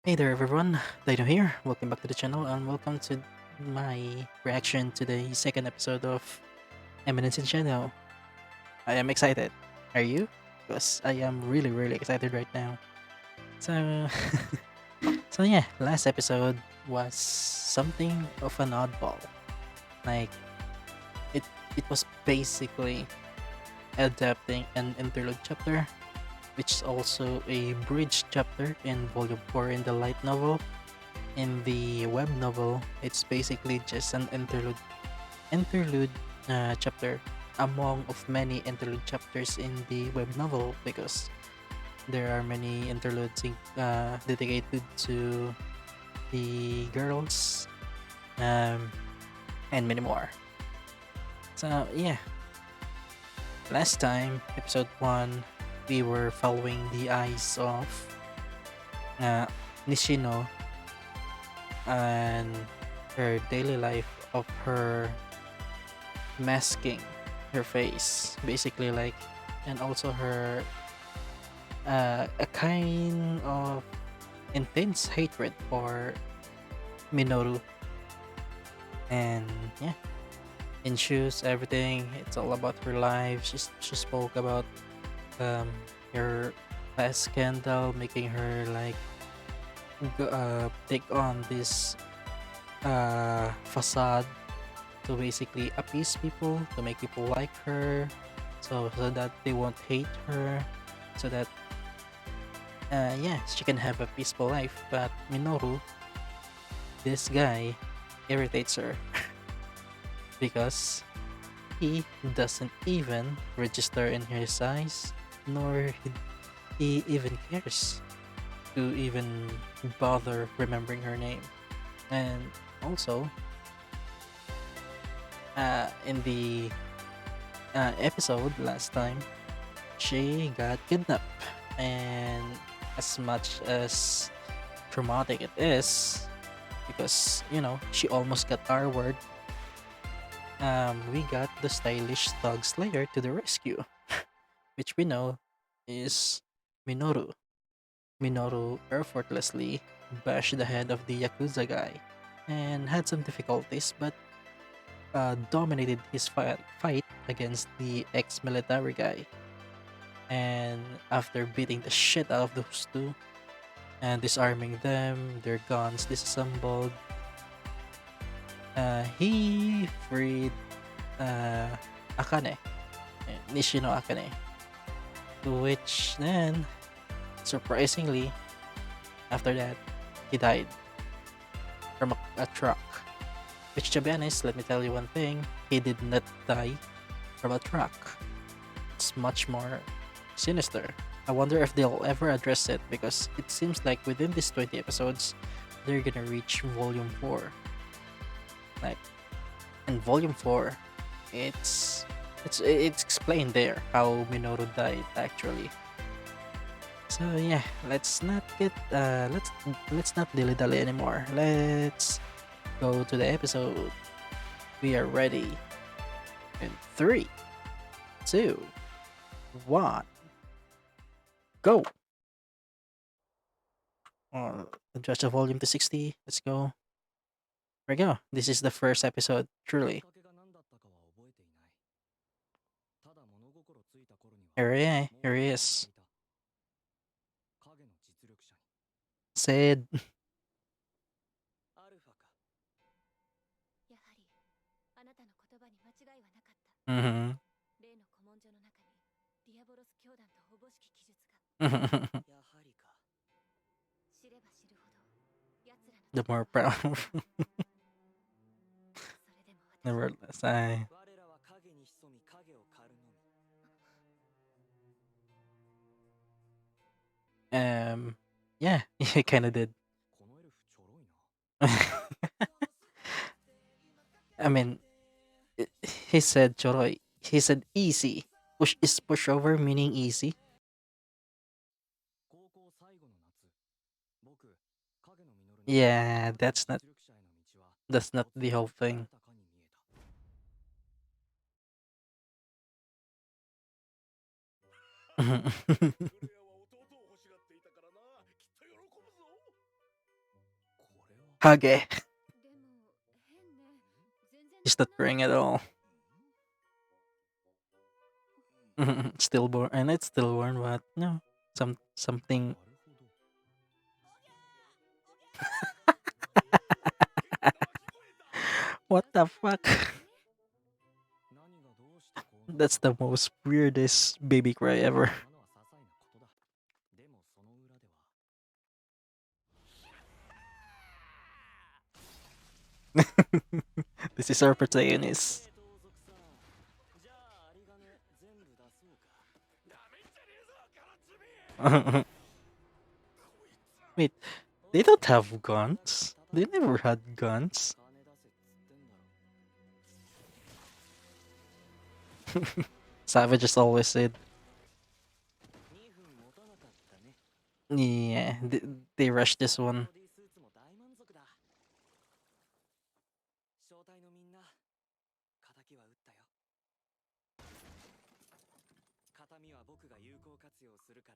Hey there everyone, Dino here. Welcome back to the channel and welcome to my reaction to the second episode of Eminence in Shadow. I am excited. Are you? Because I am really excited right now. So so yeah, last episode was something of an oddball. Like it it was basically adapting an interlude chapter, which is also a bridge chapter in volume 4 in the light novel. In the web novel, it's basically just an interlude chapter among of many interlude chapters in the web novel because there are many interludes dedicated to the girls um, and many more. So yeah, last time, episode 1, we were following the eyes of uh, Nishino and her daily life of her masking her face basically, like, and also her a kind of intense hatred for Minoru. And yeah, in shoes, everything, it's all about her life. She spoke about um her past scandal making her like take on this facade to basically appease people, to make people like her, so that they won't hate her, so that yeah, she can have a peaceful life. But Minoru, this guy, irritates her because he doesn't even register in her eyes, nor he even cares to even bother remembering her name. And also, in the episode last time, she got kidnapped, and as much as traumatic it is, because she almost got our word, we got the stylish thug slayer to the rescue, which we know is Minoru. Minoru effortlessly bashed the head of the Yakuza guy and had some difficulties, but dominated his fight against the ex-military guy. And after beating the shit out of those two and disarming them, their guns disassembled, he freed uh, Akane, Nishino Akane, to which then, surprisingly, after that, he died from a truck. Which, to be honest, let me tell you one thing, he did not die from a truck. It's much more sinister. I wonder if they'll ever address it because it seems like within these 20 episodes, they're gonna reach volume 4. Like, in volume 4, it's explained there how Minoru died actually. So yeah, let's not dilly dally anymore. Let's go to the episode. We are ready in 3, 2, 1, go. Adjust the volume to 60. Let's go. There we go. This is the first episode. Truly, here he is. Said. Mm-hmm. The more proud. The wordless. Um. Yeah, he kind of did. I mean, he said choroy. He said easy. Push is pushover meaning easy. Yeah, that's not the whole thing. Hage. He's not praying at all. Stillborn, and it's stillborn, but no, something. What the fuck? That's the most weirdest baby cry ever. This is our protagonist. Wait, they don't have guns? They never had guns. Savages always said. Yeah, they rushed this one.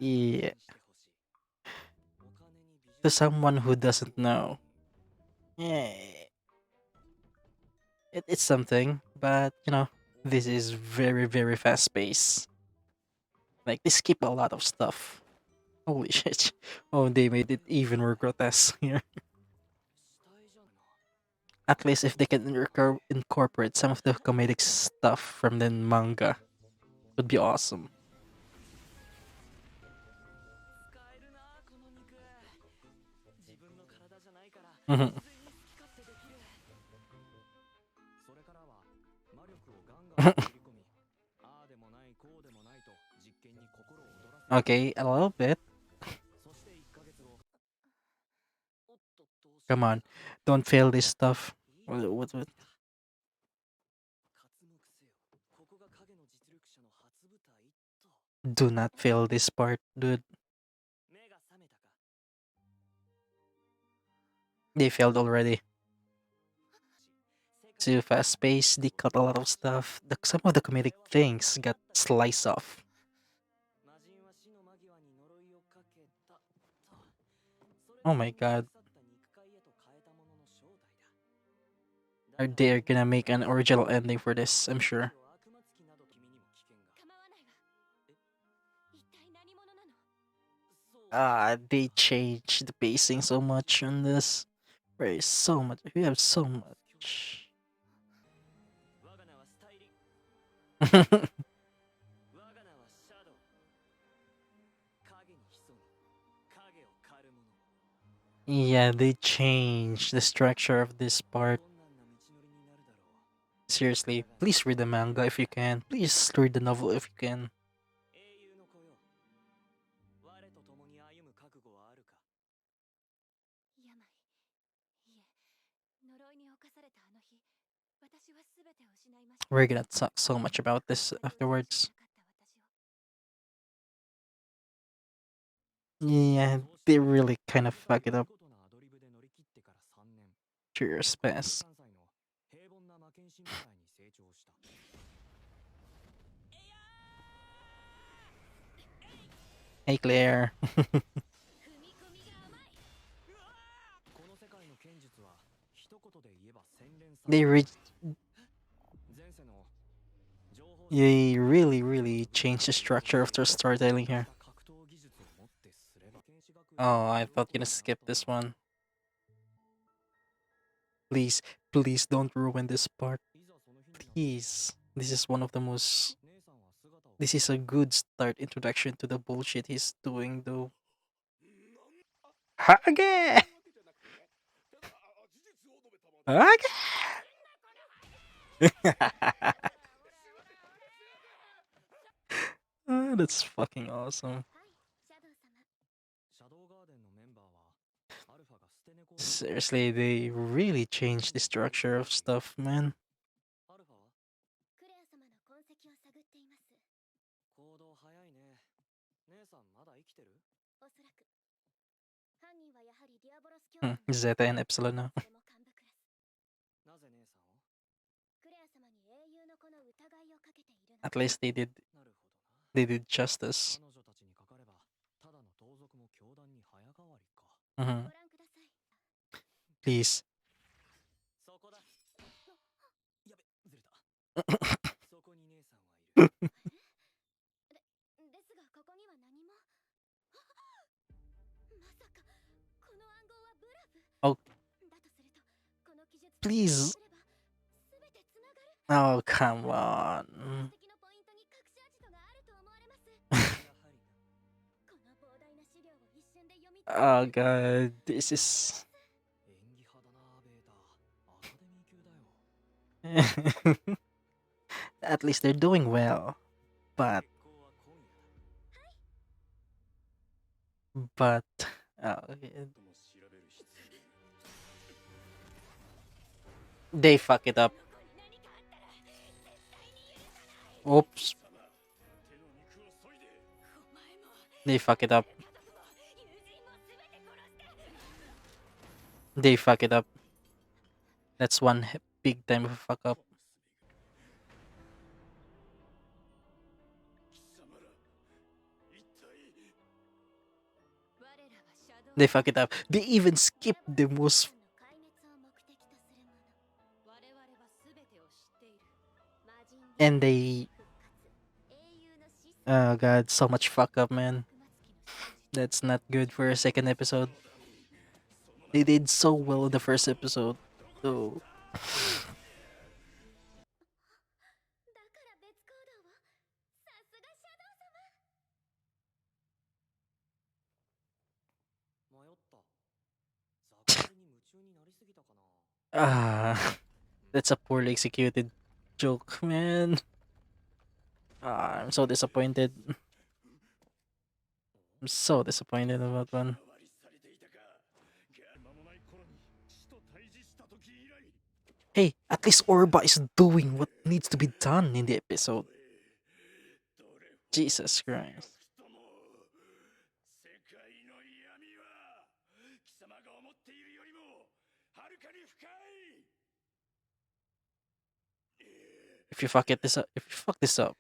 Yeah, to someone who doesn't know. Yeah, it's something, but this is very, very fast paced. Like, they skip a lot of stuff. Holy shit. Oh, they made it even more grotesque here. At least if they can incorporate some of the comedic stuff from the manga, would be awesome. Mhm. Okay, a little bit. Come on, don't fail this stuff. What? Do not fail this part, dude. They failed already. Too fast paced. They cut a lot of stuff. Some of the comedic things got sliced off. Oh my god. Are they gonna make an original ending for this? I'm sure. They changed the pacing so much on this. There is so much. We have so much. Yeah, they changed the structure of this part. Seriously, please read the manga if you can. Please read the novel if you can. We're gonna talk so much about this afterwards. Yeah, they really kind of fuck it up. 2 years pass. Hey Claire. they re- they really, really changed the structure of their storytelling here. Oh, I thought you're gonna skip this one. Please, please don't ruin this part. Please. This is one of the most. This is a good start introduction to the bullshit he's doing, though. Hage! Hage! That's fucking awesome. Seriously, they really changed the structure of stuff, man. Zeta and Epsilon now. At least they did justice. Mhm. Please. Oh, please. Oh, come on. Oh god, this is at least they're doing well. But but okay. They fuck it up. Oops. They fuck it up. They fuck it up. That's one big time of fuck up. They fuck it up. They even skip the most. And they. Oh god, so much fuck up, man. That's not good for a second episode. They did so well in the first episode. So. Ah, that's a poorly executed joke, man. Ah, I'm so disappointed. I'm so disappointed about one. Hey, at least Orba is doing what needs to be done in the episode. Jesus Christ. If you fuck this up,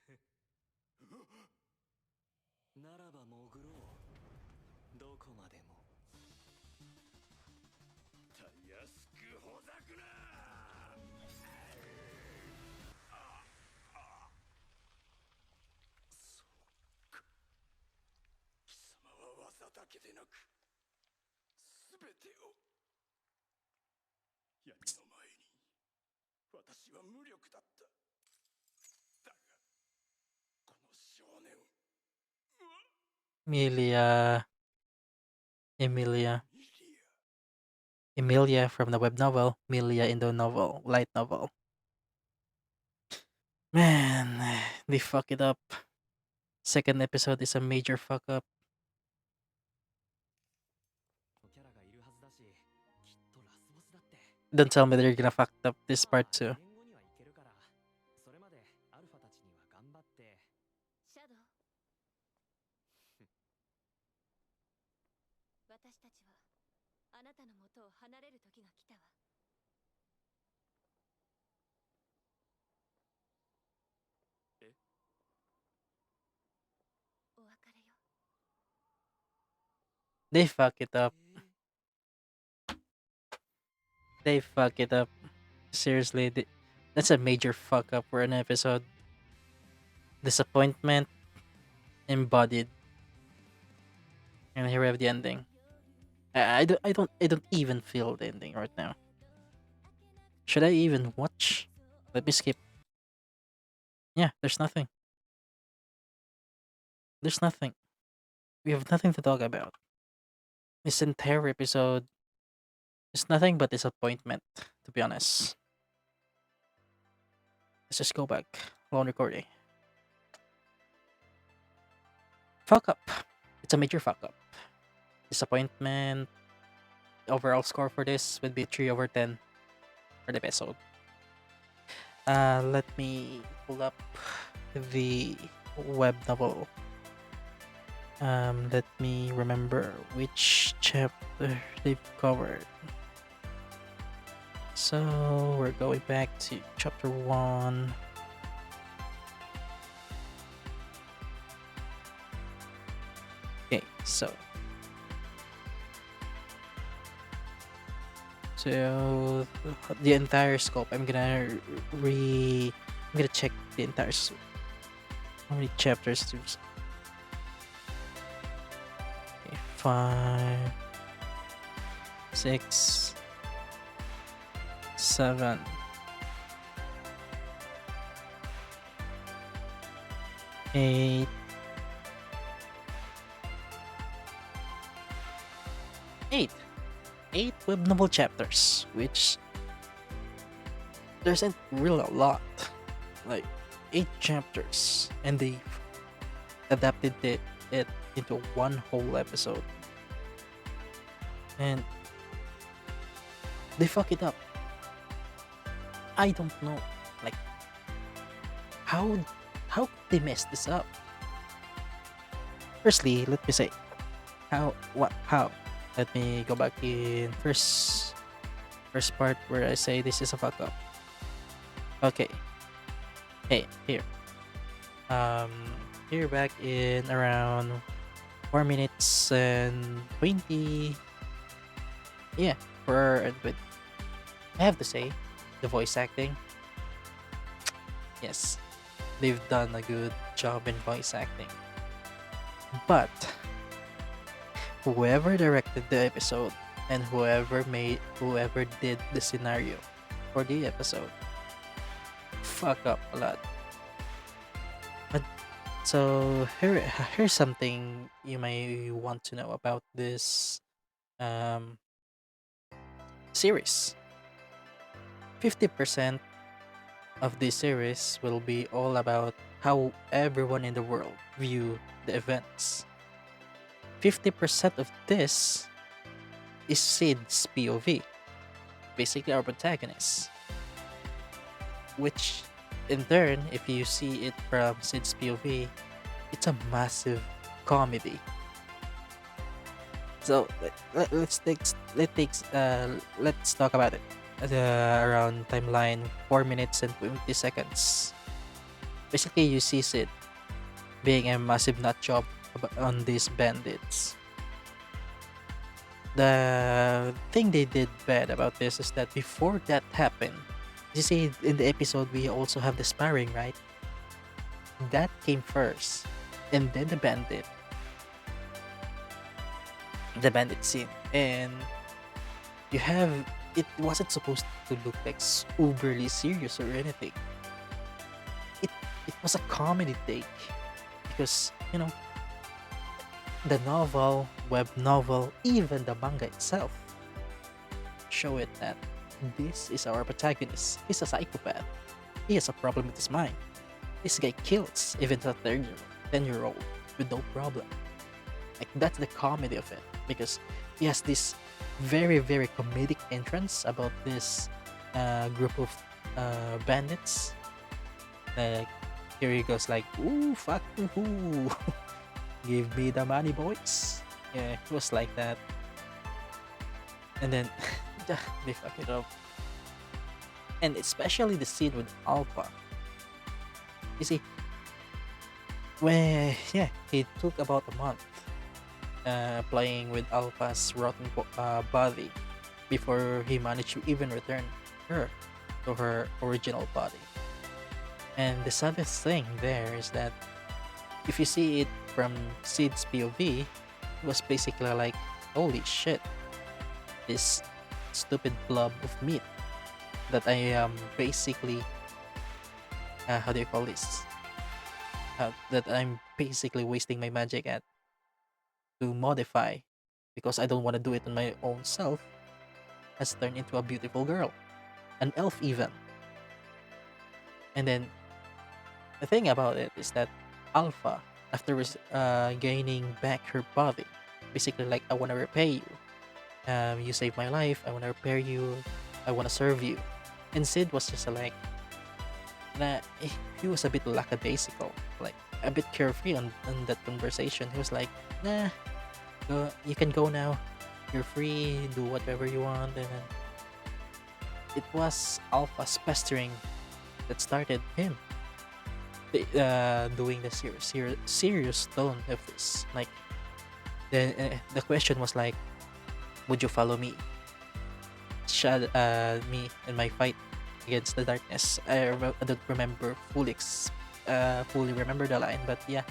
Emilia, Emilia, Emilia from the web novel, Emilia in the novel, light novel. Man, they fuck it up. Second episode is a major fuck up. Don't tell me they're gonna fuck up this part too. They fuck it up. They fuck it up. Seriously, that's a major fuck up for an episode. Disappointment embodied. And here we have the ending. I don't even feel the ending right now. Should I even watch? Let me skip. Yeah, there's nothing. There's nothing. We have nothing to talk about. This entire episode is nothing but disappointment, to be honest. Let's just go back. Long recording. Fuck up. It's a major fuck up. Disappointment. Overall score for this would be 3/10 for the episode. Let me pull up the web novel. Let me remember which chapter they've covered. So we're going back to chapter 1. Okay, so So the entire scope, I'm gonna check the entire how many chapters there's. Okay, 5, 6, 7, 8, 8, 8 web novel chapters, which there isn't really a lot. Like 8 chapters, and they adapted it into one whole episode, and they fuck it up. I don't know, like how how could they mess this up? Firstly, let me say how. Let me go back in first part where I say this is a fuck up. Okay, hey here. Um, here back in around 4 minutes and 20. Yeah, but I have to say, the voice acting, yes, they've done a good job in voice acting. But whoever directed the episode and whoever did the scenario for the episode fuck up a lot. But so here's something you may want to know about this um series. 50% of this series will be all about how everyone in the world view the events. 50% of this is Sid's POV, basically our protagonist. Which, in turn, if you see it from Sid's POV, it's a massive comedy. So let's talk about it. Around timeline 4 minutes and 20 seconds. Basically, you see Sid being a massive nut job on these bandits. The thing they did bad about this is that before that happened, you see in the episode we also have the sparring, right? That came first, and then the bandit scene, and you have it wasn't supposed to look like uberly serious or anything. It was a comedy take because the novel, web novel, even the manga itself show it that this is our protagonist. He's a psychopath. He has a problem with his mind. This guy kills even a 10-year-old with no problem. Like that's the comedy of it because he has this very very comedic entrance about this group of bandits. Like here he goes like, "Ooh, fuck you, give me the money, boys." Yeah, it was like that, and then they fuck it up, and especially the scene with Alpha. You see, he took about a month playing with Alpha's rotten body before he managed to even return her to her original body. And the saddest thing there is that if you see it from Sid's POV, it was basically like, holy shit, this stupid blob of meat that I am basically, how do you call this? That I'm basically wasting my magic at to modify because I don't want to do it on my own self, has turned into a beautiful girl, an elf even. And then the thing about it is that Alpha, after gaining back her body, basically like, I want to repay you. You saved my life. I want to repair you. I want to serve you. And Sid was just like, he was a bit lackadaisical, like a bit carefree on that conversation. He was like, nah, you can go now. You're free. Do whatever you want. And then it was Alpha's pestering that started him doing the serious tone of this. Like, the question was like, would you follow me? me in my fight against the darkness. I don't remember fully remember the line, but yeah,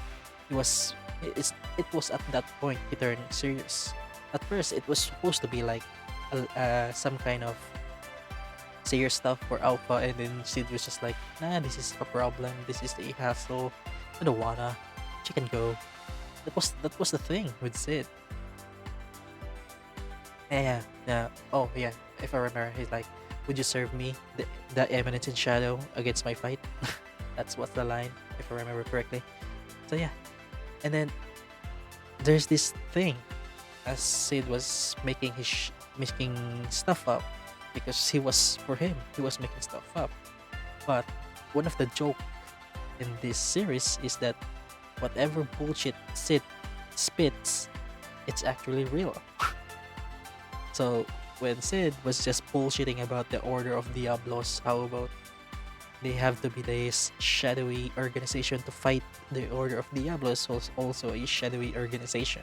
it was it was at that point he turned serious. At first, it was supposed to be like some kind of serious stuff for Alpha, and then Sid was just like, nah, this is a problem. This is a hassle. I don't wanna. She can go. That was the thing with Sid. Yeah, yeah. Oh yeah. If I remember, he's like, "Would you serve me the Eminence in Shadow against my fight?" That's what's the line, if I remember correctly. So yeah, and then there's this thing, as Sid was making stuff up, because he was making stuff up. But one of the joke in this series is that whatever bullshit Sid spits, it's actually real. So when Sid was just bullshitting about the Order of Diablos, how about they have to be this shadowy organization to fight the Order of Diablos, was also a shadowy organization.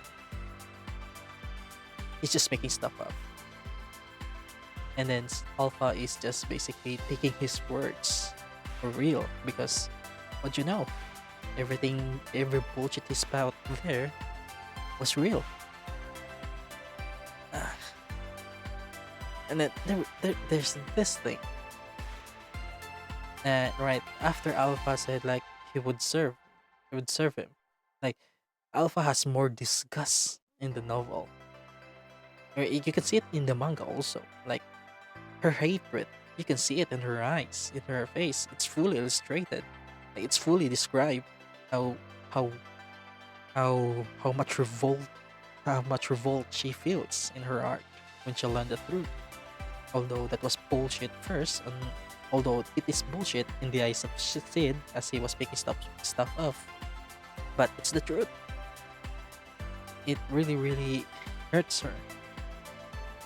He's just making stuff up. And then Alpha is just basically taking his words for real, because what you know, every bullshit he spout there was real. Ah. And then there's this thing. Right after Alpha said like he would serve him. Like Alpha has more disgust in the novel. You can see it in the manga also. Like her hatred, you can see it in her eyes, in her face. It's fully illustrated. Like, it's fully described how how how much revolt she feels in her art when she learned the truth. Although that was bullshit first, and although it is bullshit in the eyes of Sid as he was making stuff off, but it's the truth. It really hurts her.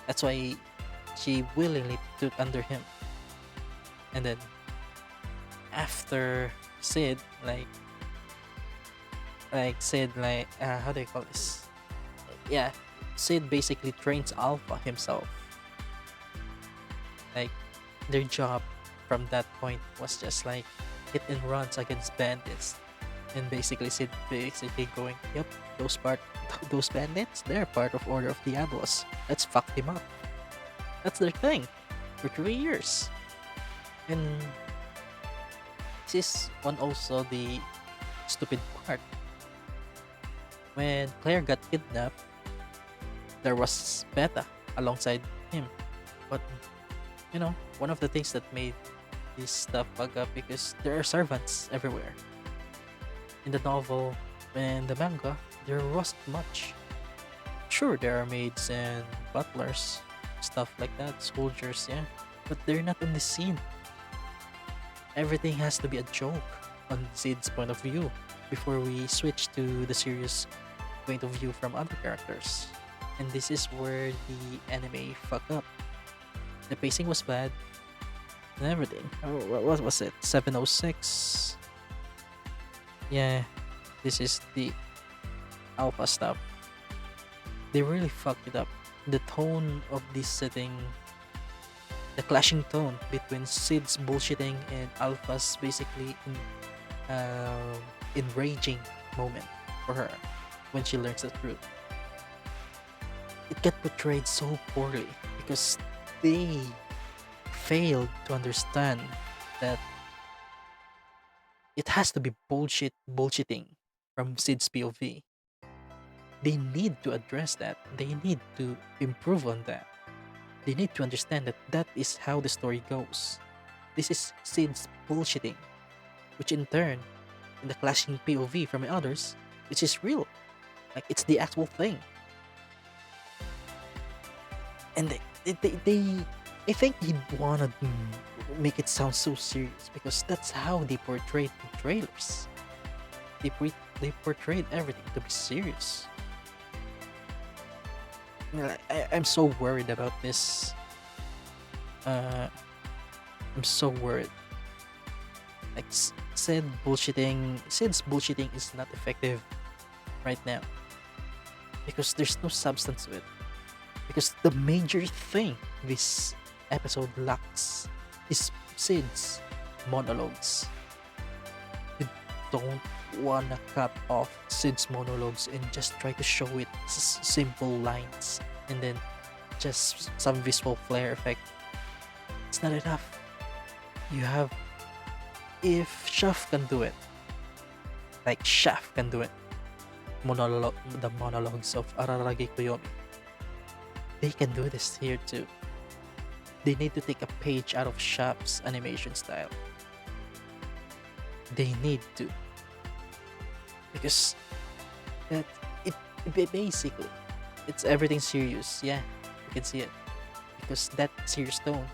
That's why she willingly took under him. And then after Sid, Sid, how do you call this? Yeah, Sid basically trains Alpha himself. Like their job from that point was just like hit and runs against bandits, and basically Sid basically going, yep, those bandits, they're part of Order of Diablos. Let's fuck them up. That's their thing for 3 years. And this is one also the stupid part. When Claire got kidnapped, there was Beta alongside him. But one of the things that made this stuff bug up, because there are servants everywhere. In the novel and the manga, there wasn't much. Sure, there are maids and butlers, stuff like that, soldiers, yeah, but they're not on the scene. Everything has to be a joke on Sid's point of view before we switch to the serious point of view from other characters. And this is where the anime fuck up. The pacing was bad and everything. Oh, what was it? 706? Yeah, this is the Alpha stuff. They really fucked it up. The tone of this setting, the clashing tone between Sid's bullshitting and Alpha's basically enraging moment for her when she learns the truth. It got portrayed so poorly because they failed to understand that it has to be bullshitting from Sid's POV. They need to address that. They need to improve on that. They need to understand that that is how the story goes. This is Sid's bullshitting, which in turn, in the clashing POV from the others, which is real. Like, it's the actual thing. And I think he wanted to make it sound so serious because that's how they portrayed the trailers. They portrayed everything to be serious. I'm so worried about this. I'm so worried. Like Sid's bullshitting is not effective right now because there's no substance to it. Because the major thing this episode lacks is Sid's monologues. You don't wanna cut off Sid's monologues and just try to show it simple lines and then just some visual flair effect. It's not enough. You have, if Chef can do it, like Chef can do it, the monologues of Araragi Koyomi, they can do this here too. They need to take a page out of Chef's animation style. They need to, because that basically it's everything serious. Yeah, you can see it because that serious tone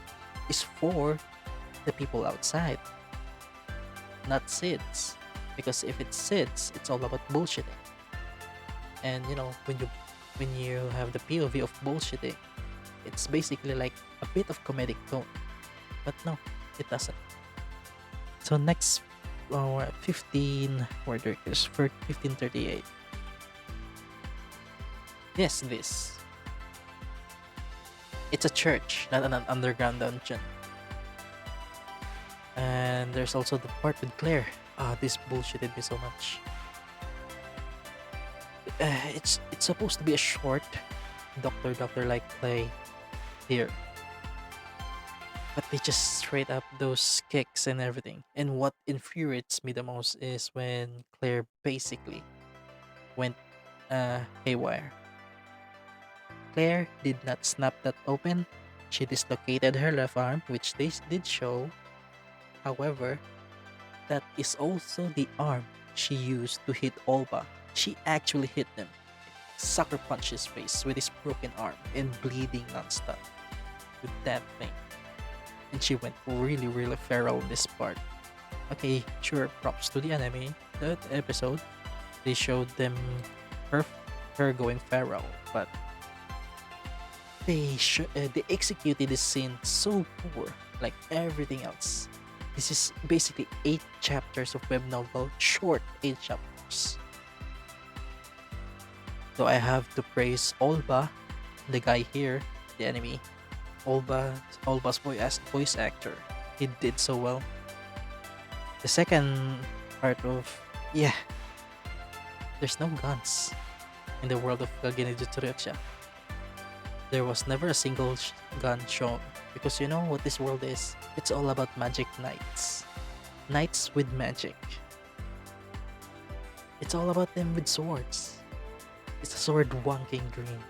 is for the people outside, not Sids. Because if it's Sids, it's all about bullshitting. And when you have the POV of bullshitting, it's basically like a bit of comedic tone. But no, it doesn't. So next, we're at 15 workers for 1538. Yes, this. It's a church, not an underground dungeon. And there's also the part with Claire. This bullshitted me so much. It's supposed to be a short doctor like play here, but they just straight up those kicks and everything. And what infuriates me the most is when Claire basically went haywire. Claire did not snap that open. She dislocated her left arm, which they did show. However, that is also the arm she used to hit Olba. She actually hit him, sucker punched his face with his broken arm and bleeding nonstop with that thing. And she went really feral in this part. Okay, sure, props to the anime. That episode, they showed her going feral, but they executed this scene so poor, like everything else. This is basically 8 chapters of web novel, short 8 chapters. So I have to praise Olba, the guy here, the enemy. Olba's voice actor. He did so well. The second part of, there's no guns in the world of Kagine Jutsureksha. There was never a single gun shown, because you know what this world is? It's all about magic knights. Knights with magic. It's all about them with swords. It's a sword wonking dream.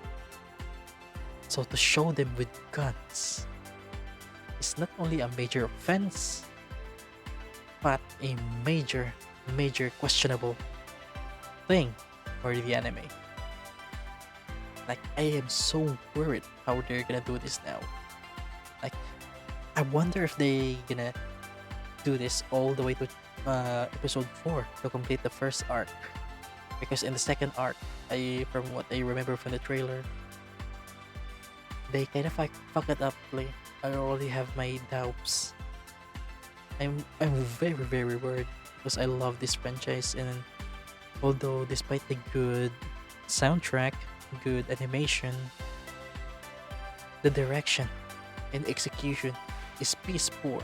So to show them with guns is not only a major offense, but a major questionable thing for the anime. Like, I am so worried how they're gonna do this now. Like, I wonder if they gonna do this all the way to episode 4 to complete the first arc. Because in the second arc, from what I remember from the trailer, they kind of fuck it up. Like, I already have my doubts. I'm very worried because I love this franchise, and although despite the good soundtrack, good animation, the direction and execution is piss poor.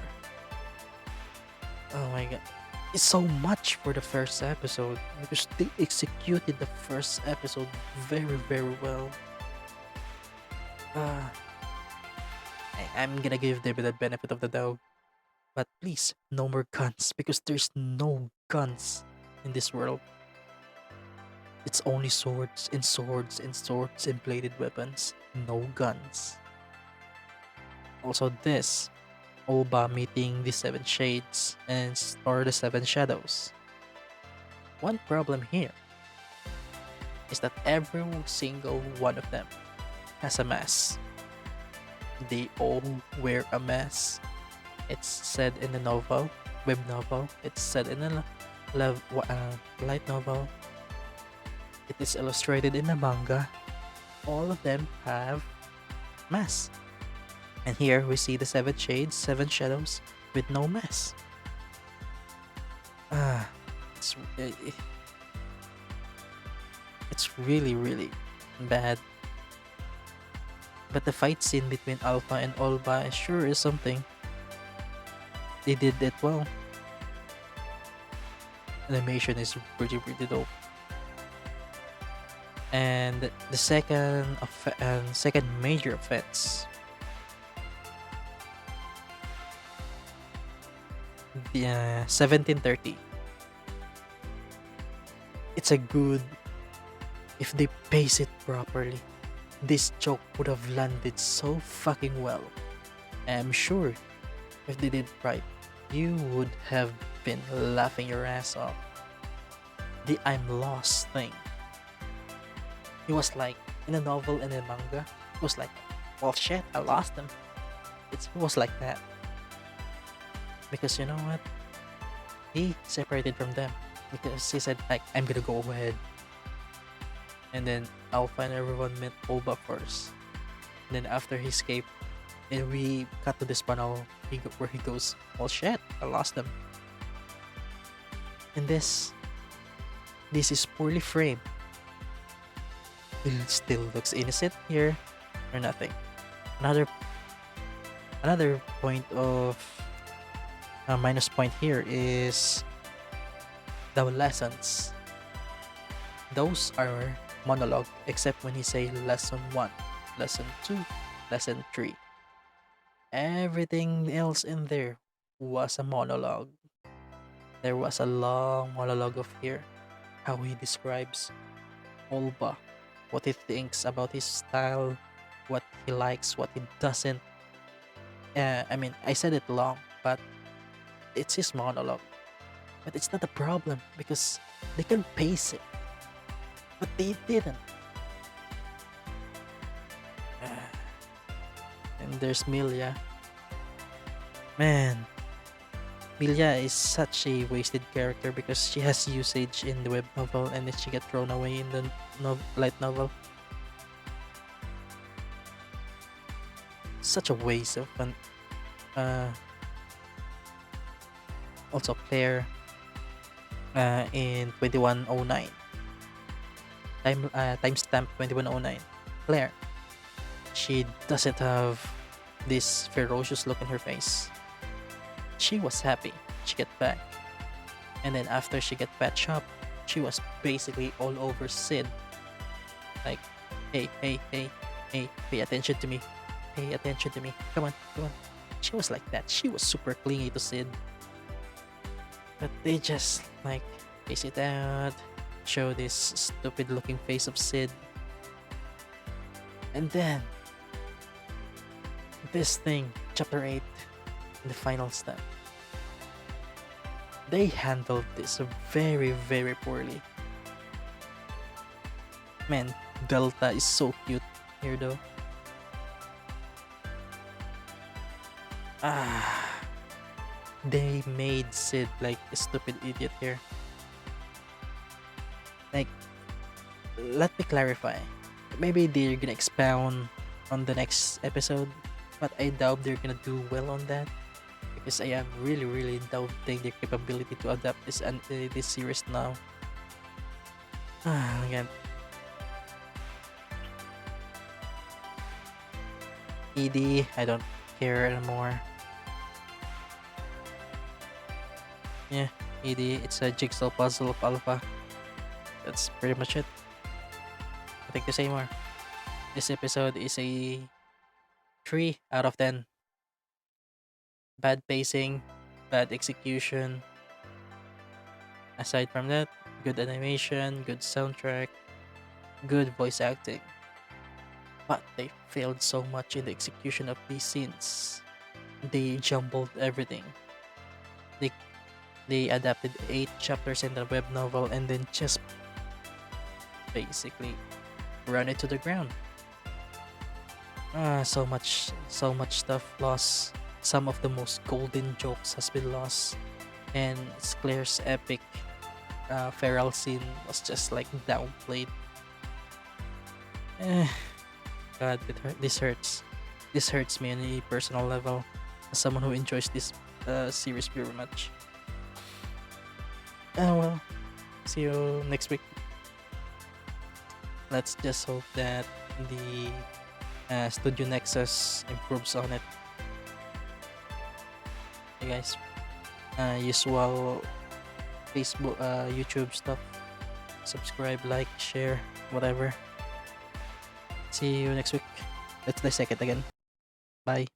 Oh my god. It's so much for the first episode because they executed the first episode very well. I'm gonna give them the benefit of the doubt, but please, no more guns, because there's no guns in this world. It's only swords and swords and swords and bladed weapons, no guns. Also this, Olba meeting the 7 shades or the 7 shadows. One problem here is that every single one of them has a mask. They all wear a mask. It's said in the novel, web novel. It's said in the light novel. It is illustrated in the manga. All of them have masks. And here we see the 7 shades, 7 shadows with no mask. It's really bad. But the fight scene between Alpha and Olba sure is something. They did it well. Animation is pretty dope. And the second major offense, the 1730. It's a good if they pace it properly. This joke would have landed so fucking well. I'm sure if they did right, you would have been laughing your ass off. The I'm lost thing. It was like in a novel and a manga. It was like, well, shit, I lost them. It was like that because you know what? He separated from them because he said like, I'm gonna go ahead, and then Alpha and everyone met Olba first. And then after he escaped, and we cut to this panel where he goes, well, shit, I lost them. And this is poorly framed. He still looks innocent here, or nothing. Another point of minus point here is the lessons. Those are monologue, except when he say lesson 1, lesson 2, lesson 3. Everything else in there was a monologue. There was a long monologue of here, how he describes Olba, what he thinks about his style, what he likes, what he doesn't. I said it long, but it's his monologue. But it's not a problem because they can pace it. But they didn't. And there's Milia. Man, Milia is such a wasted character because she has usage in the web novel and then she got thrown away in the light novel. Such a waste of fun. Also Claire in 2109. Timestamp 2109. Claire. She doesn't have this ferocious look in her face. She was happy she got back. And then after she got patched up, she was basically all over Sid. Like, hey, pay attention to me. Pay attention to me. Come on. She was like that. She was super clingy to Sid. But they just, like, face it out, show this stupid looking face of Sid. And then, this thing, chapter 8, the final step. They handled this very, very poorly. Man, Delta is so cute here though. They made Sid like a stupid idiot here. Like, let me clarify. Maybe they're gonna expound on the next episode, but I doubt they're gonna do well on that because I am really doubting their capability to adapt this series now. Again, ED, I don't care anymore. Yeah, ED, it's a jigsaw puzzle of Alpha. That's pretty much it. Nothing to say more. This episode is a 3 out of 10. Bad pacing, bad execution. Aside from that, good animation, good soundtrack, good voice acting. But they failed so much in the execution of these scenes. They jumbled everything. They adapted 8 chapters in the web novel and then just basically run it to the ground. So much stuff lost. Some of the most golden jokes has been lost, and Claire's epic feral scene was just like downplayed. God, this hurts. This hurts me on a personal level, as someone who enjoys this series very much. Well, see you next week. Let's just hope that the Studio Nexus improves on it. Hey guys, usual Facebook, YouTube stuff. Subscribe, like, share, whatever. See you next week. Let's dissect it again. Bye.